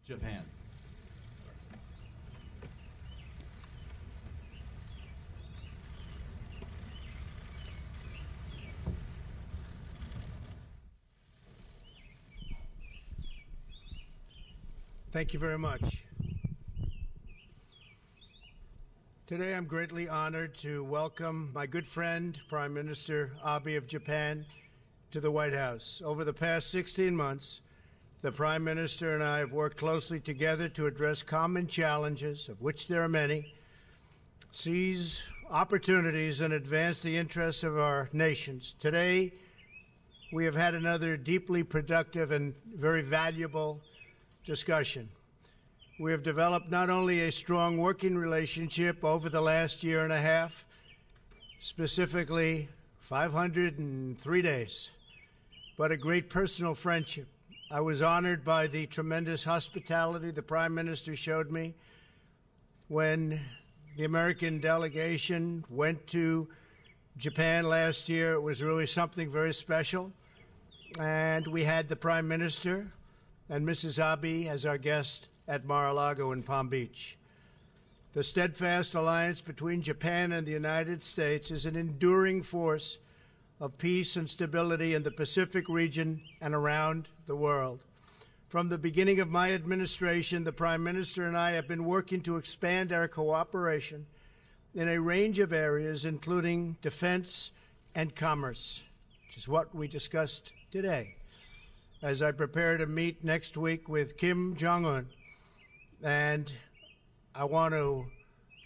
Japan. Thank you very much. Today I'm greatly honored to welcome my good friend, Prime Minister Abe of Japan, to the White House. Over the past 16 months, the Prime Minister and I have worked closely together to address common challenges, of which there are many, seize opportunities, and advance the interests of our nations. Today, we have had another deeply productive and very valuable discussion. We have developed not only a strong working relationship over the last year and a half, specifically 503 days, but a great personal friendship. I was honored by the tremendous hospitality the Prime Minister showed me when the American delegation went to Japan last year. It was really something very special. And we had the Prime Minister and Mrs. Abe as our guest at Mar-a-Lago in Palm Beach. The steadfast alliance between Japan and the United States is an enduring force of peace and stability in the Pacific region and around the world. From the beginning of my administration, the Prime Minister and I have been working to expand our cooperation in a range of areas, including defense and commerce, which is what we discussed today, as I prepare to meet next week with Kim Jong Un. And I want to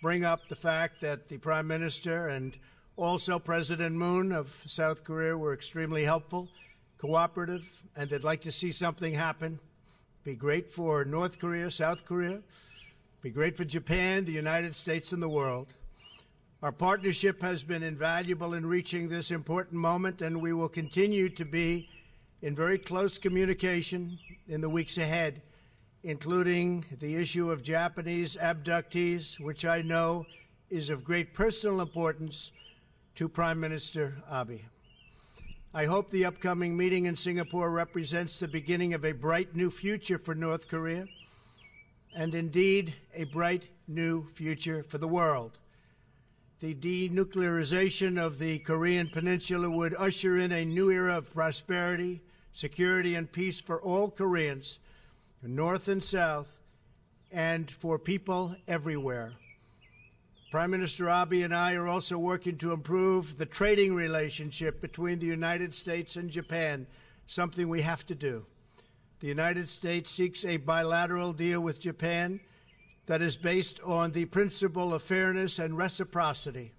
bring up the fact that the Prime Minister and also President Moon of South Korea were extremely helpful, cooperative, and they'd like to see something happen. Be great for North Korea, South Korea, be great for Japan, the United States, and the world. Our partnership has been invaluable in reaching this important moment, and we will continue to be in very close communication in the weeks ahead, including the issue of Japanese abductees, which I know is of great personal importance to Prime Minister Abe. I hope the upcoming meeting in Singapore represents the beginning of a bright new future for North Korea, and indeed a bright new future for the world. The denuclearization of the Korean Peninsula would usher in a new era of prosperity, security, and peace for all Koreans, North and South, and for people everywhere. Prime Minister Abe and I are also working to improve the trading relationship between the United States and Japan, something we have to do. The United States seeks a bilateral deal with Japan that is based on the principle of fairness and reciprocity.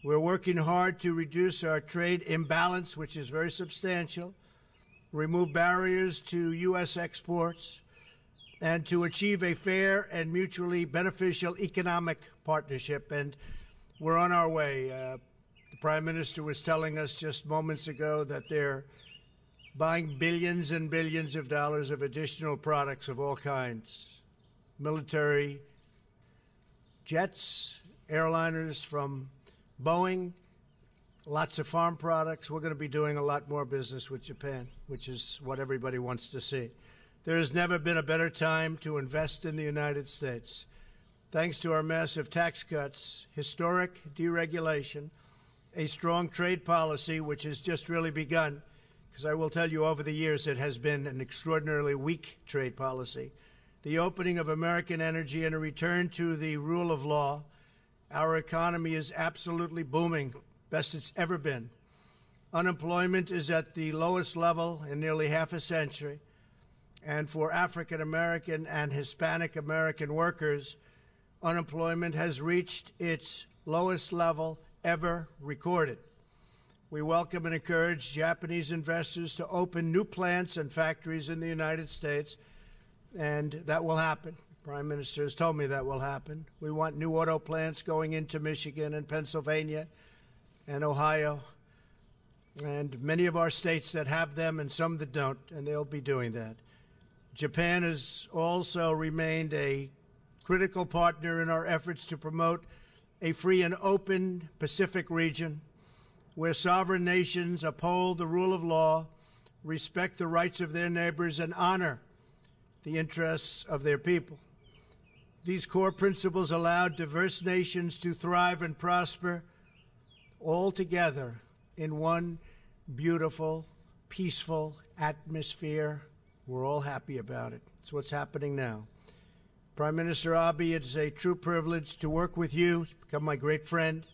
We're working hard to reduce our trade imbalance, which is very substantial, remove barriers to U.S. exports, and to achieve a fair and mutually beneficial economic partnership. And we're on our way. The Prime Minister was telling us just moments ago that they're buying billions and billions of dollars of additional products of all kinds, military jets, airliners from Boeing, lots of farm products. We're going to be doing a lot more business with Japan, which is what everybody wants to see. There has never been a better time to invest in the United States. Thanks to our massive tax cuts, historic deregulation, a strong trade policy, which has just really begun, because I will tell you over the years it has been an extraordinarily weak trade policy, the opening of American energy, and a return to the rule of law, our economy is absolutely booming, best it's ever been. Unemployment is at the lowest level in nearly half a century. And for African American and Hispanic American workers, unemployment has reached its lowest level ever recorded. We welcome and encourage Japanese investors to open new plants and factories in the United States, and that will happen. The Prime Minister has told me that will happen. We want new auto plants going into Michigan and Pennsylvania and Ohio, and many of our states that have them and some that don't, and they'll be doing that. Japan has also remained a critical partner in our efforts to promote a free and open Pacific region where sovereign nations uphold the rule of law, respect the rights of their neighbors, and honor the interests of their people. These core principles allowed diverse nations to thrive and prosper all together in one beautiful, peaceful atmosphere. We're all happy about it. It's what's happening now. Prime Minister Abe, it is a true privilege to work with you. You've become my great friend. I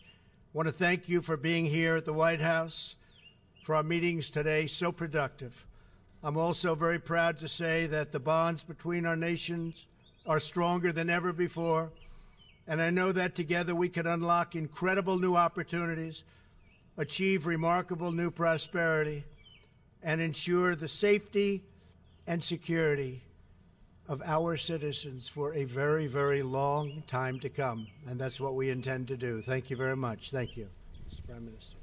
want to thank you for being here at the White House, for our meetings today, so productive. I'm also very proud to say that the bonds between our nations are stronger than ever before, and I know that together we can unlock incredible new opportunities, achieve remarkable new prosperity, and ensure the safety and security of our citizens for a very, very long time to come. And that's what we intend to do. Thank you very much. Thank you, Mr. Prime Minister.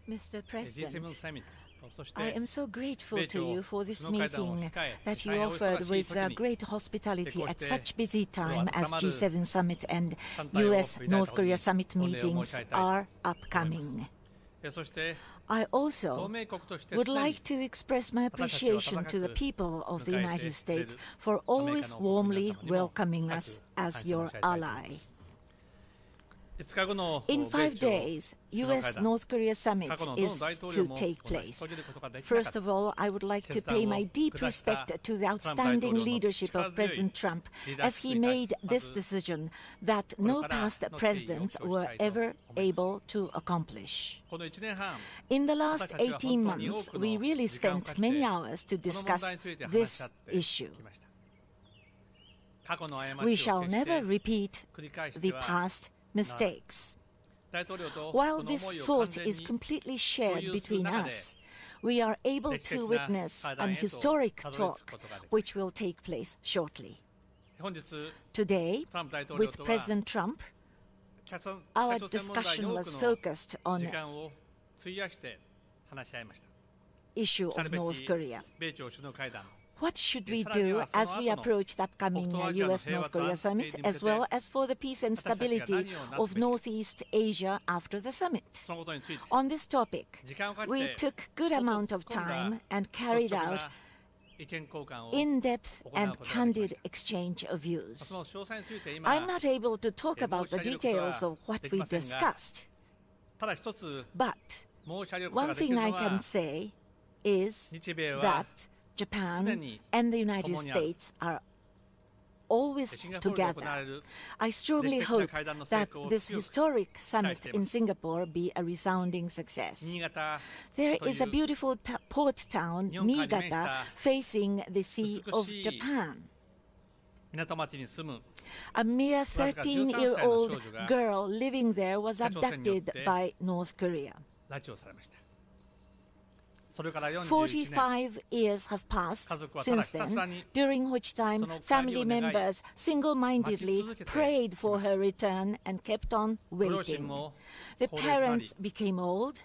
Mr. President, I am so grateful to you for this meeting that you offered with great hospitality at such busy time as G7 summit and US-North Korea summit meetings are upcoming. I also would like to express my appreciation to the people of the United States for always warmly welcoming us as your ally. In 5 days, US-North Korea summit is to take place. First of all, I would like to pay my deep respect to the outstanding leadership of President Trump as he made this decision that no past presidents were ever able to accomplish. In the last 18 months, we really spent many hours to discuss this issue. We shall never repeat the past mistakes. While this thought is completely shared between us, we are able to witness an historic talk which will take place shortly. Today, with President Trump, our discussion was focused on issue of North Korea. What should we do as we approach the upcoming US-North Korea summit, as well as for the peace and stability of Northeast Asia after the summit? On this topic, we took good amount of time and carried out in-depth and candid exchange of views. I'm not able to talk about the details of what we discussed, but one thing I can say is that Japan and the United States are always together. I strongly hope that this historic summit in Singapore be a resounding success. There is a beautiful port town, Niigata, facing the Sea of Japan. A mere 13-year-old girl living there was abducted by North Korea. 45 years have passed since then, during which time family members single-mindedly prayed for her return and kept on waiting. The parents became old.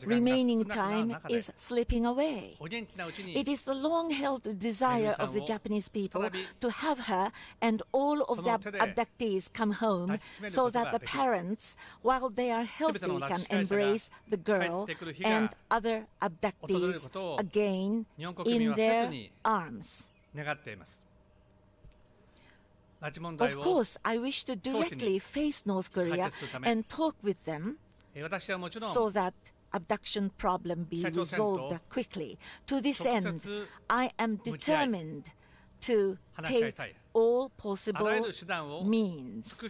Remaining time is slipping away. It is the long-held desire of the Japanese people to have her and all of the abductees come home so that the parents, while they are healthy, can embrace the girl and other abductees again in their arms. Of course, I wish to directly face North Korea and talk with them so that abduction problem be resolved quickly. To this end, I am determined to take all possible means.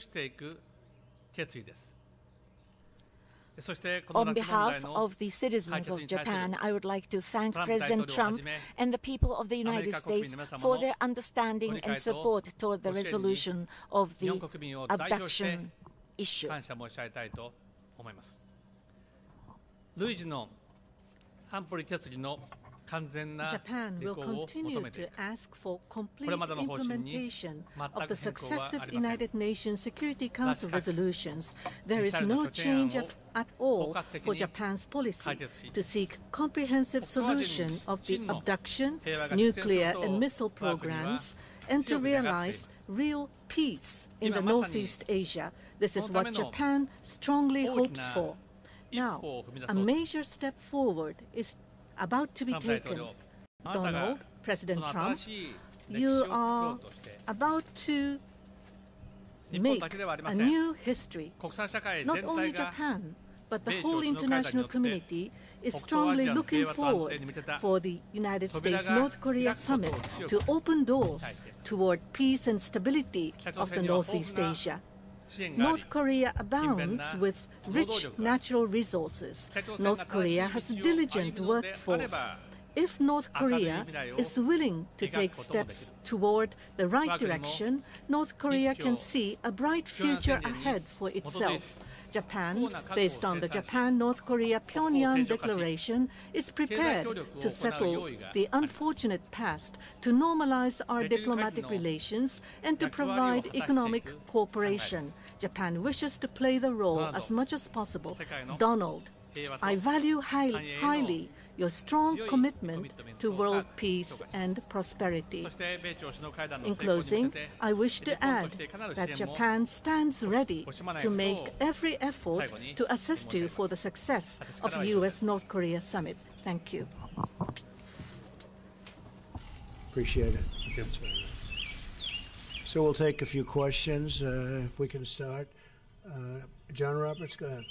On behalf of the citizens of Japan, I would like to thank President Trump and the people of the United States for their understanding and support toward the resolution of the abduction issue. Japan will continue to ask for complete implementation of the successive United Nations Security Council resolutions. There is no change at all for Japan's policy to seek comprehensive solution of the abduction, nuclear and missile programs, and to realize real peace in the Northeast Asia. This is what Japan strongly hopes for. Now, a major step forward is about to be taken. Donald, President Trump, you are about to make a new history. Not only Japan, but the whole international community is strongly looking forward for the United States-North Korea summit to open doors toward peace and stability of the Northeast Asia. North Korea abounds with rich natural resources. North Korea has a diligent workforce. If North Korea is willing to take steps toward the right direction, North Korea can see a bright future ahead for itself. Japan, based on the Japan-North Korea Pyongyang Declaration, is prepared to settle the unfortunate past, to normalize our diplomatic relations, and to provide economic cooperation. Japan wishes to play the role as much as possible. Donald, I value highly your strong commitment to world peace and prosperity. In closing, I wish to add that Japan stands ready to make every effort to assist you for the success of the U.S.-North Korea summit. Thank you. Appreciate it. So we'll take a few questions, if we can start. John Roberts, go ahead.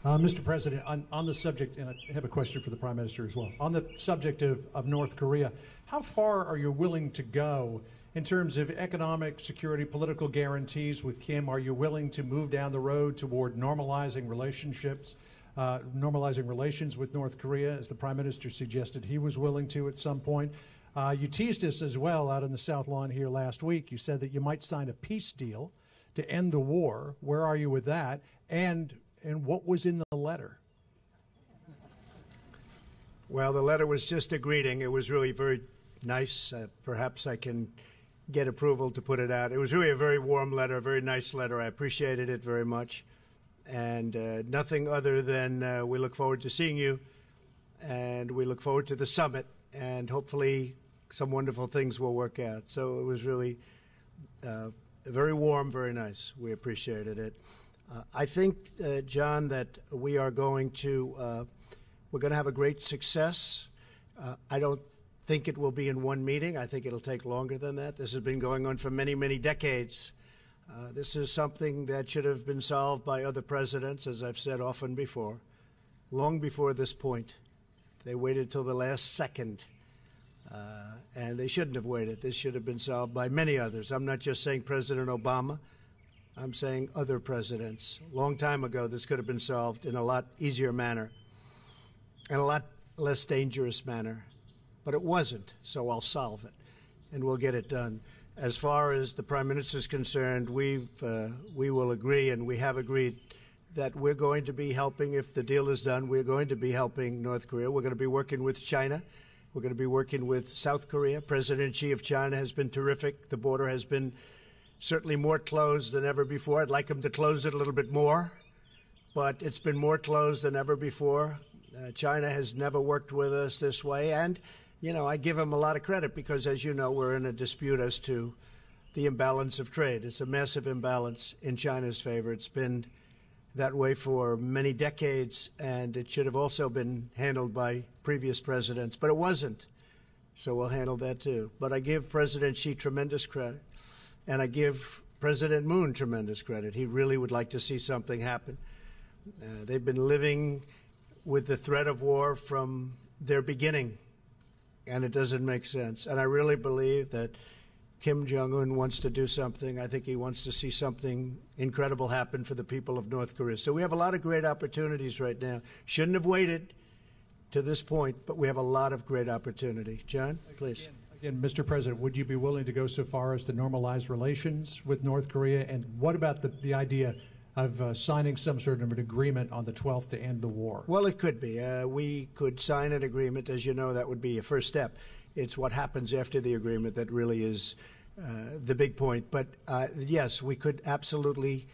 Mr. President, on the subject, and I have a question for the Prime Minister as well. On the subject of North Korea, how far are you willing to go in terms of economic, security, political guarantees with Kim? Are you willing to move down the road toward normalizing relationships, normalizing relations with North Korea, as the Prime Minister suggested he was willing to at some point? You teased us as well out on the South Lawn here last week. You said that you might sign a peace deal to end the war. Where are you with that? And what was in the letter? Well, the letter was just a greeting. It was really very nice. Perhaps I can get approval to put it out. It was really a very warm letter, a very nice letter. I appreciated it very much. And nothing other than we look forward to seeing you, and we look forward to the summit, and hopefully some wonderful things will work out. So it was really very warm, very nice. We appreciated it. I think, John, that we are going to we're going to have a great success. I don't think it will be in one meeting. I think it'll take longer than that. This has been going on for many, many decades. This is something that should have been solved by other presidents, as I've said often before, long before this point. They waited till the last second, and they shouldn't have waited. This should have been solved by many others. I'm not just saying President Obama. I'm saying other presidents. A long time ago, this could have been solved in a lot easier manner and a lot less dangerous manner. But it wasn't, so I'll solve it, and we'll get it done. As far as the Prime Minister is concerned, we will agree, and we have agreed, that we're going to be helping, if the deal is done, we're going to be helping North Korea. We're going to be working with China. We're going to be working with South Korea. President Xi of China has been terrific. The border has been certainly more closed than ever before. I'd like him to close it a little bit more, but it's been more closed than ever before. China has never worked with us this way, and, you know, I give him a lot of credit because, as you know, we're in a dispute as to the imbalance of trade. It's a massive imbalance in China's favor. It's been that way for many decades, and it should have also been handled by previous presidents, but it wasn't. So we'll handle that too. But I give President Xi tremendous credit. And I give President Moon tremendous credit. He really would like to see something happen. They've been living with the threat of war from their beginning, and it doesn't make sense. And I really believe that Kim Jong Un wants to do something. I think he wants to see something incredible happen for the people of North Korea. So we have a lot of great opportunities right now. Shouldn't have waited to this point, but we have a lot of great opportunity. John, please. Again, Mr. President, would you be willing to go so far as to normalize relations with North Korea? And what about the idea of signing some sort of an agreement on the 12th to end the war? Well, it could be. We could sign an agreement. As you know, that would be a first step. It's what happens after the agreement that really is the big point. But, yes, we could absolutely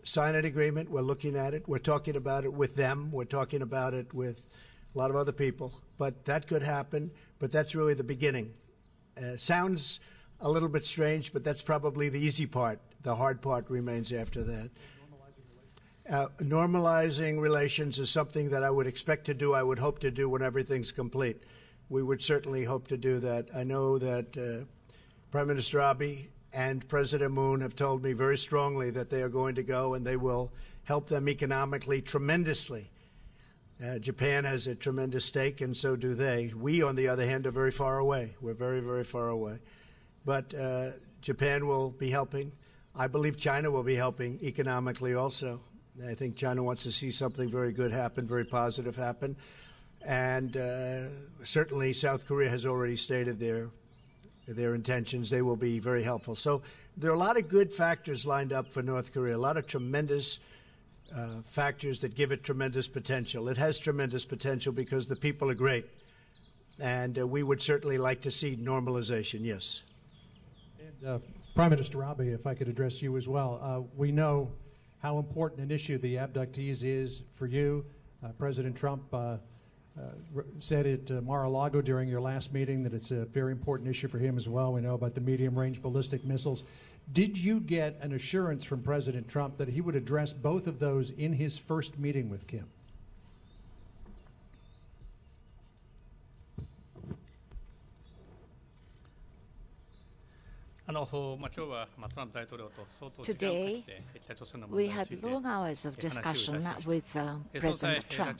sign an agreement. We're looking at it. We're talking about it with them. We're talking about it with a lot of other people. But that could happen, but that's really the beginning. Sounds a little bit strange, but that's probably the easy part. The hard part remains after that. Normalizing relations is something that I would expect to do, I would hope to do when everything's complete. We would certainly hope to do that. I know that Prime Minister Abe and President Moon have told me very strongly that they are going to go and they will help them economically tremendously. Japan has a tremendous stake, and so do they. We, on the other hand, are very far away. We're very, very far away. But Japan will be helping. I believe China will be helping economically also. I think China wants to see something very good happen, very positive happen. And certainly South Korea has already stated their intentions. They will be very helpful. So there are a lot of good factors lined up for North Korea, a lot of tremendous factors that give it tremendous potential. It has tremendous potential because the people are great. And we would certainly like to see normalization, yes. And Prime Minister Abe, if I could address you as well. We know how important an issue the abductees is for you. President Trump said at Mar-a-Lago during your last meeting that it's a very important issue for him as well. We know about the medium-range ballistic missiles. Did you get an assurance from President Trump that he would address both of those in his first meeting with Kim? Today, we had long hours of discussion with President Trump,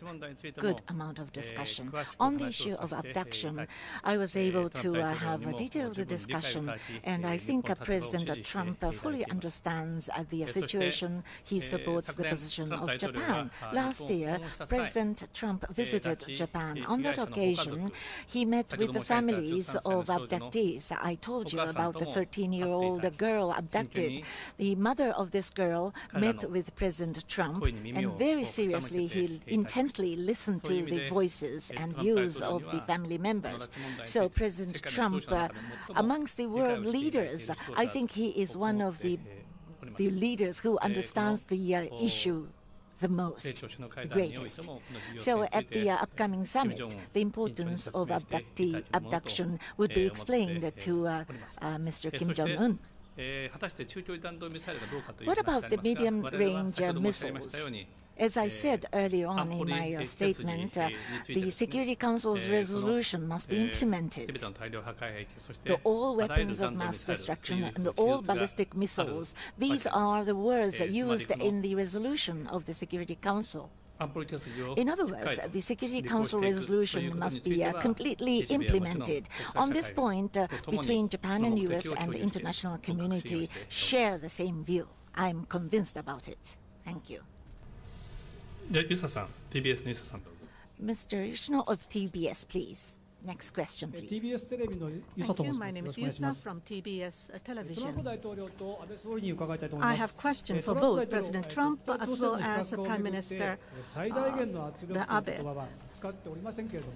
good amount of discussion. On the issue of abduction, I was able to have a detailed discussion, and I think President Trump fully understands the situation. He supports the position of Japan. Last year, President Trump visited Japan. On that occasion, he met with the families of abductees. I told you about the 13-year-old girl abducted. The mother of this girl met with President Trump, and very seriously he intently listened to the voices and views of the family members. So President Trump, amongst the world leaders, I think he is one of the leaders who understands the issue the most, the greatest. So at the upcoming summit, the importance of abduction would be explained to Mr. Kim Jong Un. What about the medium-range missiles? As I said earlier on in my statement, the Security Council's resolution must be implemented. All weapons of mass destruction and all ballistic missiles, these are the words used in the resolution of the Security Council. In other words, the Security Council resolution must be completely implemented. On this point, between Japan and US and the international community share the same view. I'm convinced about it. Thank you. Mr. Yoshino of TBS, please. Next question, please. Thank you. My name is Yusa from TBS Television. I have a question for both President Trump as well as Prime Minister Abe.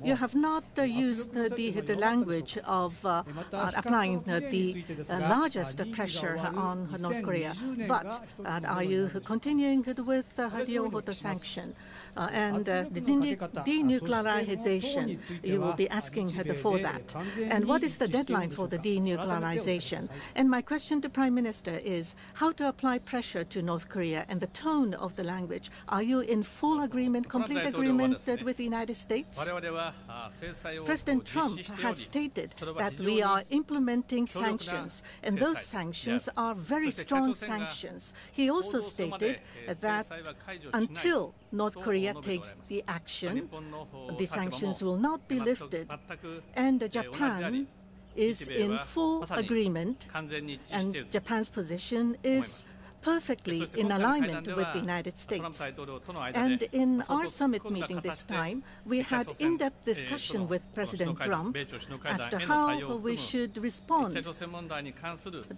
You have not used the language of applying the largest pressure on North Korea, but are you continuing with the sanction? And the denuclearization, you will be asking for that. And what is the deadline for the denuclearization? And my question to Prime Minister is how to apply pressure to North Korea and the tone of the language. Are you in full agreement, complete agreement with the United States? President Trump has stated that we are implementing sanctions, and those sanctions are very strong sanctions. He also stated that until North Korea takes the action, the sanctions will not be lifted. And Japan is in full agreement, and Japan's position is perfectly in alignment with the United States. And in our summit meeting this time, we had in-depth discussion with President Trump as to how we should respond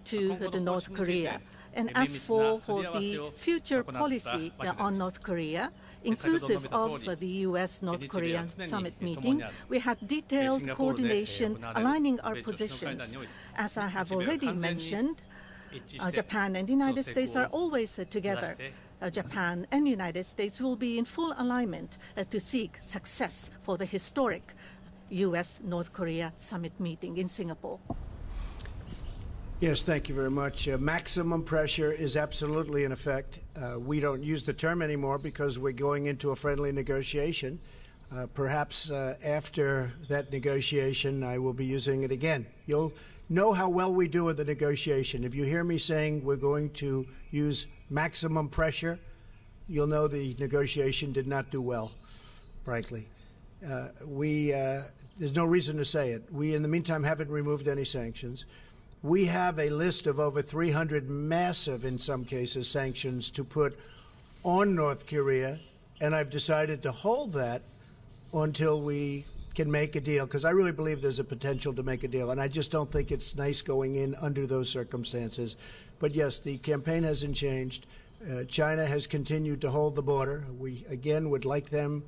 to North Korea. And as for the future policy on North Korea, inclusive of the U.S.-North Korean summit meeting, we had detailed coordination aligning our positions. As I have already mentioned, Japan and the United States are always together. Japan and United States will be in full alignment to seek success for the historic U.S.-North Korea summit meeting in Singapore. Yes, thank you very much. Maximum pressure is absolutely in effect. We don't use the term anymore because we're going into a friendly negotiation. Perhaps after that negotiation, I will be using it again. You'll know how well we do in the negotiation. If you hear me saying we're going to use maximum pressure, you'll know the negotiation did not do well, frankly. There's no reason to say it. We, in the meantime, haven't removed any sanctions. We have a list of over 300 massive, in some cases, sanctions to put on North Korea, and I've decided to hold that until we can make a deal, because I really believe there's a potential to make a deal, and I just don't think it's nice going in under those circumstances. But yes, the campaign hasn't changed. China has continued to hold the border. We, again, would like them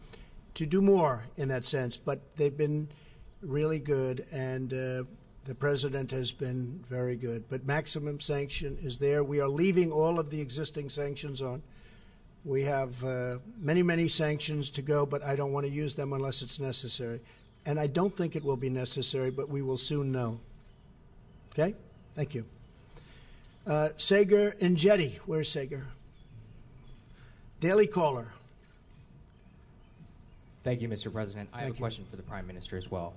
to do more in that sense, but they've been really good, and the president has been very good. But maximum sanction is there. We are leaving all of the existing sanctions on. We have many, many sanctions to go, but I don't want to use them unless it's necessary. And I don't think it will be necessary, but we will soon know. Okay? Thank you. Sager and Jetty. Where's Sager? Daily Caller. Thank you, Mr. President. I have a question for the Prime Minister as well.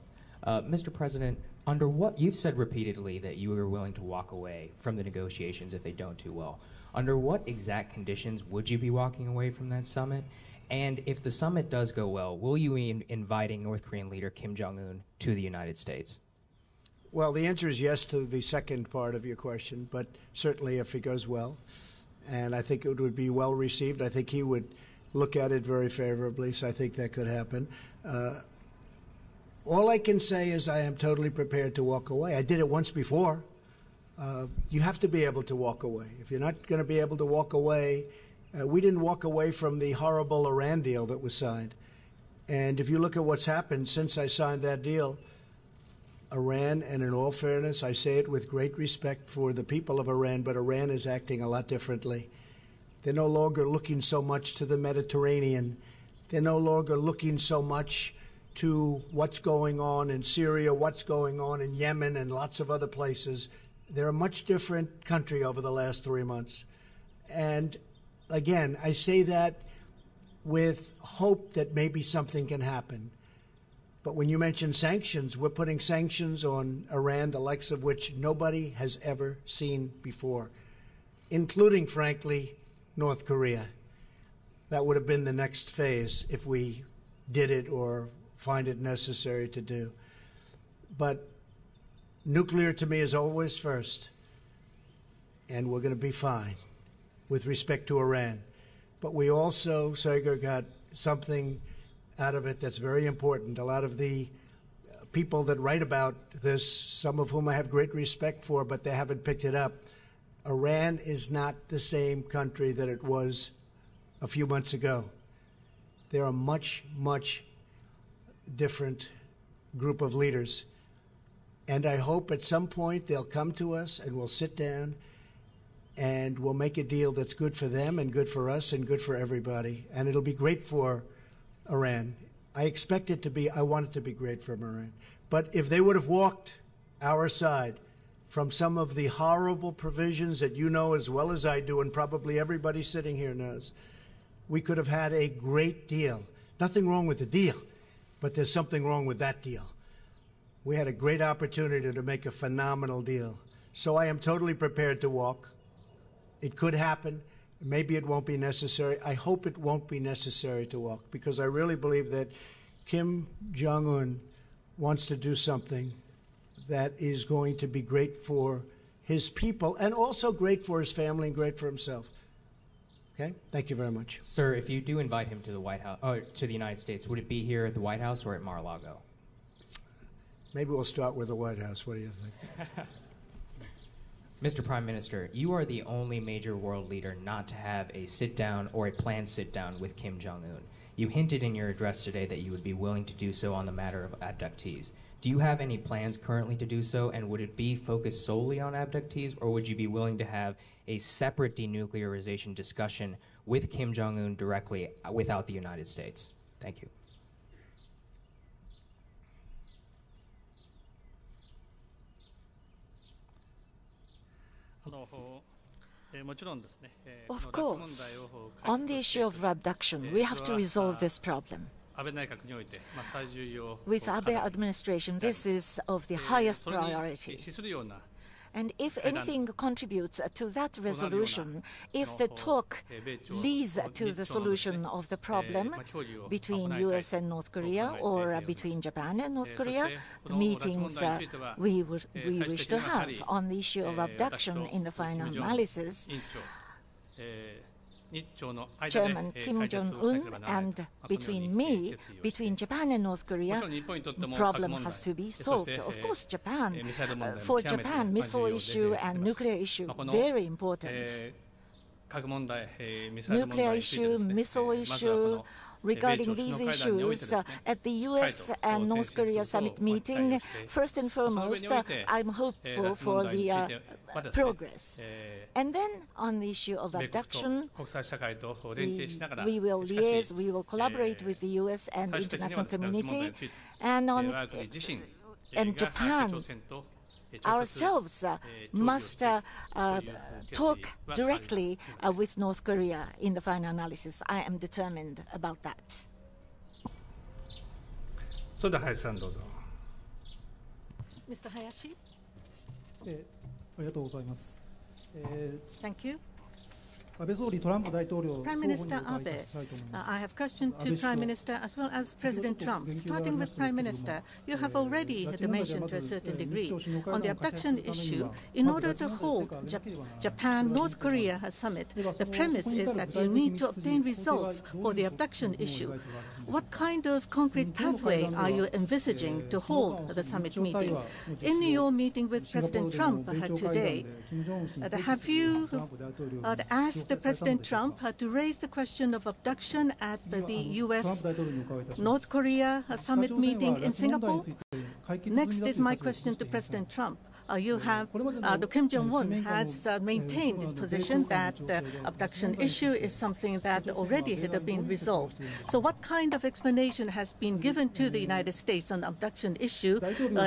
Mr. President, under what you've said repeatedly that you are willing to walk away from the negotiations if they don't do well. Under what exact conditions would you be walking away from that summit? And if the summit does go well, will you be inviting North Korean leader Kim Jong Un to the United States? Well, the answer is yes to the second part of your question, but certainly if it goes well. And I think it would be well received. I think he would look at it very favorably, so I think that could happen. All I can say is I am totally prepared to walk away. I did it once before. You have to be able to walk away. If you're not going to be able to walk away, we didn't walk away from the horrible Iran deal that was signed. And if you look at what's happened since I signed that deal, Iran, and in all fairness, I say it with great respect for the people of Iran, but Iran is acting a lot differently. They're no longer looking so much to the Mediterranean. They're no longer looking so much to what's going on in Syria, what's going on in Yemen, and lots of other places. They're a much different country over the last 3 months. And again, I say that with hope that maybe something can happen. But when you mention sanctions, we're putting sanctions on Iran, the likes of which nobody has ever seen before, including, frankly, North Korea. That would have been the next phase if we did it or find it necessary to do. But nuclear to me is always first, and we're going to be fine with respect to Iran. But we also, Sager, got something out of it that's very important. A lot of the people that write about this, some of whom I have great respect for, but they haven't picked it up. Iran is not the same country that it was a few months ago. They're a much, much different group of leaders. And I hope at some point they'll come to us and we'll sit down and we'll make a deal that's good for them and good for us and good for everybody. And it'll be great for Iran. I expect it to be, I want it to be great for Iran. But if they would have walked our side from some of the horrible provisions that you know as well as I do, and probably everybody sitting here knows, we could have had a great deal. Nothing wrong with the deal, but there's something wrong with that deal. We had a great opportunity to make a phenomenal deal. So I am totally prepared to walk. It could happen. Maybe it won't be necessary. I hope it won't be necessary to walk, because I really believe that Kim Jong Un wants to do something that is going to be great for his people and also great for his family and great for himself. Okay? Thank you very much. Sir, if you do invite him to the White House, or to the United States, would it be here at the White House or at Mar-a-Lago? Maybe we'll start with the White House. What do you think? Mr. Prime Minister, you are the only major world leader not to have a sit-down or a planned sit-down with Kim Jong Un. You hinted in your address today that you would be willing to do so on the matter of abductees. Do you have any plans currently to do so, and would it be focused solely on abductees, or would you be willing to have a separate denuclearization discussion with Kim Jong Un directly without the United States? Thank you. Of course, on the issue of abduction, we have to resolve this problem. With Abe administration, this is of the highest priority. And if anything contributes to that resolution, if the talk leads to the solution of the problem between US and North Korea or between Japan and North Korea, the meetings we wish to have on the issue of abduction in the final analysis, Chairman Kim Jong Un and between me, between Japan and North Korea, the problem has to be solved. Of course, Japan, for Japan, missile issue and nuclear issue, very important. Nuclear issue, missile issue, regarding these issues at the US and North Korea summit meeting, first and foremost, I'm hopeful for the progress. And then on the issue of abduction, we will liaise, we will collaborate with the US and the international community, and Japan ourselves must talk directly with North Korea in the final analysis. I am determined about that. Mr. Hayashi. Thank you. Prime Minister Abe, I have questions to Prime Minister as well as President Trump. Starting with Prime Minister, you have already mentioned to a certain degree on the abduction issue. In order to hold Japan-North Korea summit, the premise is that you need to obtain results for the abduction issue. What kind of concrete pathway are you envisaging to hold the summit meeting? In your meeting with President Trump today, have you asked President Trump to raise the question of abduction at the U.S.-North Korea summit meeting in Singapore? Next is my question to President Trump. The Kim Jong Un has maintained his position that the abduction issue is something that already had been resolved. So what kind of explanation has been given to the United States on abduction issue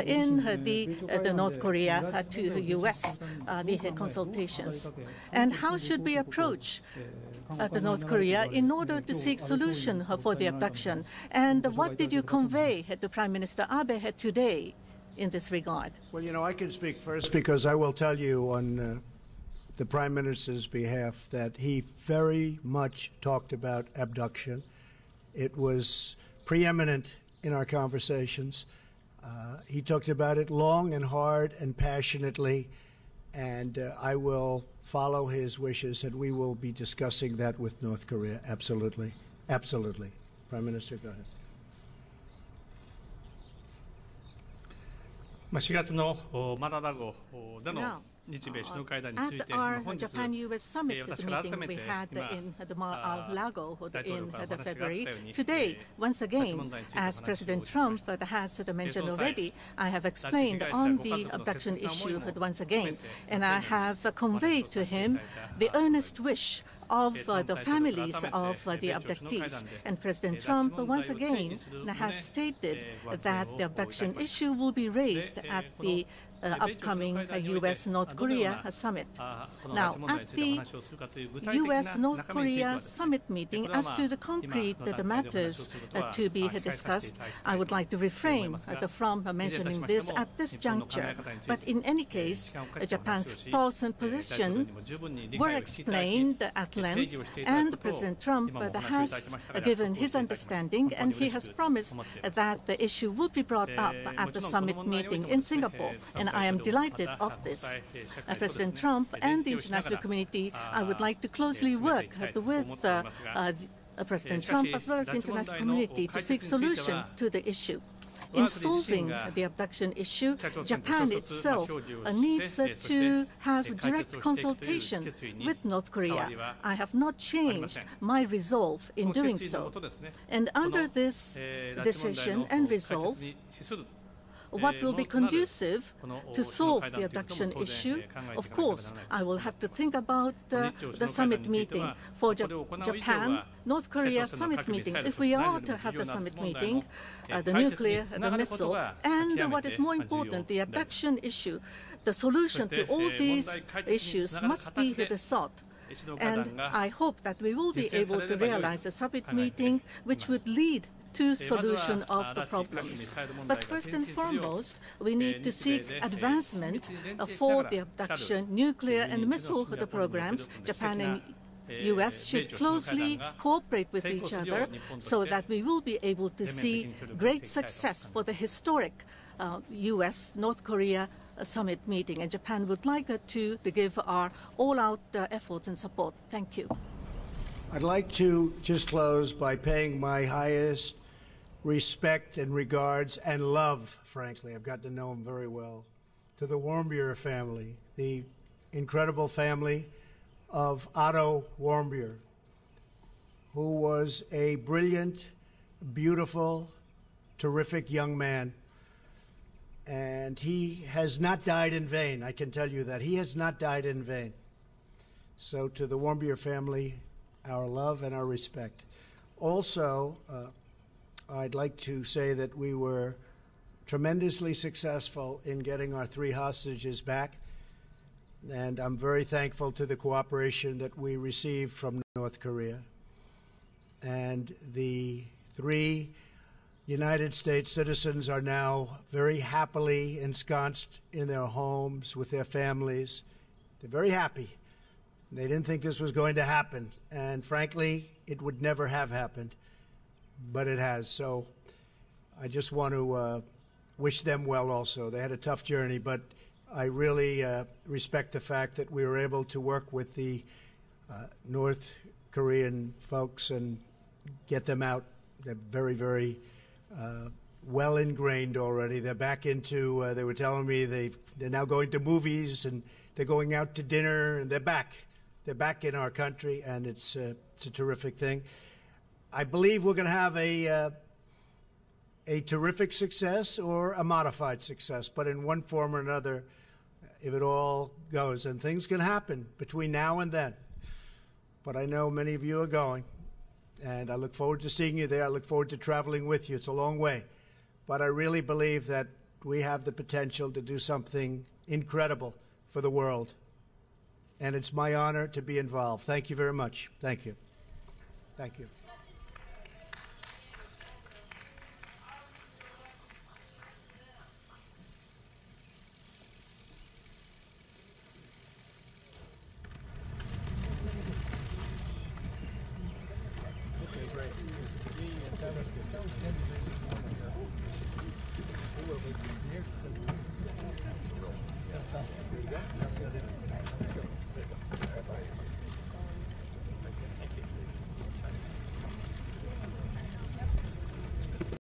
in the North Korea to the U.S. The consultations? And how should we approach the North Korea in order to seek solution for the abduction? And what did you convey to Prime Minister Abe today in this regard? Well, I can speak first because I will tell you on the Prime Minister's behalf that he very much talked about abduction. It was preeminent in our conversations. He talked about it long and hard and passionately, and I will follow his wishes, and we will be discussing that with North Korea. Absolutely. Absolutely. Prime Minister, go ahead. 4月のマララゴでの日米首脳会談について、本日、改めてMar-a-Lago in February. Today, once again, as President Trump has mentioned already, I have explained on the abduction issue once again, and I have conveyed to him the earnest wish of the families of the abductees. And President Trump once again has stated that the abduction issue will be raised at the upcoming U.S.-North Korea summit. Now, at the U.S.-North Korea summit meeting, as to the concrete matters to be discussed, I would like to refrain from mentioning this at this juncture. But in any case, Japan's thoughts and position were explained at length, and President Trump has given his understanding, and he has promised that the issue will be brought up at the summit meeting in Singapore. And I am delighted of this. President Trump and the international community, I would like to closely work with President Trump as well as the international community to seek solution to the issue. In solving the abduction issue, Japan itself needs to have direct consultation with North Korea. I have not changed my resolve in doing so. And under this decision and resolve, what will be conducive to solve the abduction issue. Of course, I will have to think about the summit meeting. For Japan, North Korea summit meeting, if we are to have the summit meeting, the nuclear, the missile, and what is more important, the abduction issue, the solution to all these issues must be sought. And I hope that we will be able to realize a summit meeting which would lead to solution of the problems. But first and foremost, we need to seek advancement for the abduction, nuclear and missile programs. Japan and U.S. should closely cooperate with each other so that we will be able to see great success for the historic U.S.-North Korea summit meeting. And Japan would like to give our all-out efforts and support. Thank you. I'd like to just close by paying my highest respect and regards and love, frankly, I've got to know him very well, to the Warmbier family, the incredible family of Otto Warmbier, who was a brilliant, beautiful, terrific young man. And he has not died in vain, I can tell you that. He has not died in vain. So to the Warmbier family, our love and our respect. Also, I'd like to say that we were tremendously successful in getting our 3 hostages back, and I'm very thankful to the cooperation that we received from North Korea. And the 3 United States citizens are now very happily ensconced in their homes with their families. They're very happy. They didn't think this was going to happen, and frankly, it would never have happened. But it has. So I just want to wish them well also. They had a tough journey, but I really respect the fact that we were able to work with the North Korean folks and get them out. They're very, very well ingrained already. They're back into, they were telling me they're now going to movies and they're going out to dinner, and they're back. They're back in our country, and it's a terrific thing. I believe we're going to have a terrific success or a modified success, but in one form or another, if it all goes, and things can happen between now and then. But I know many of you are going, and I look forward to seeing you there. I look forward to traveling with you. It's a long way, but I really believe that we have the potential to do something incredible for the world, and it's my honor to be involved. Thank you very much. Thank you. Thank you. There you go.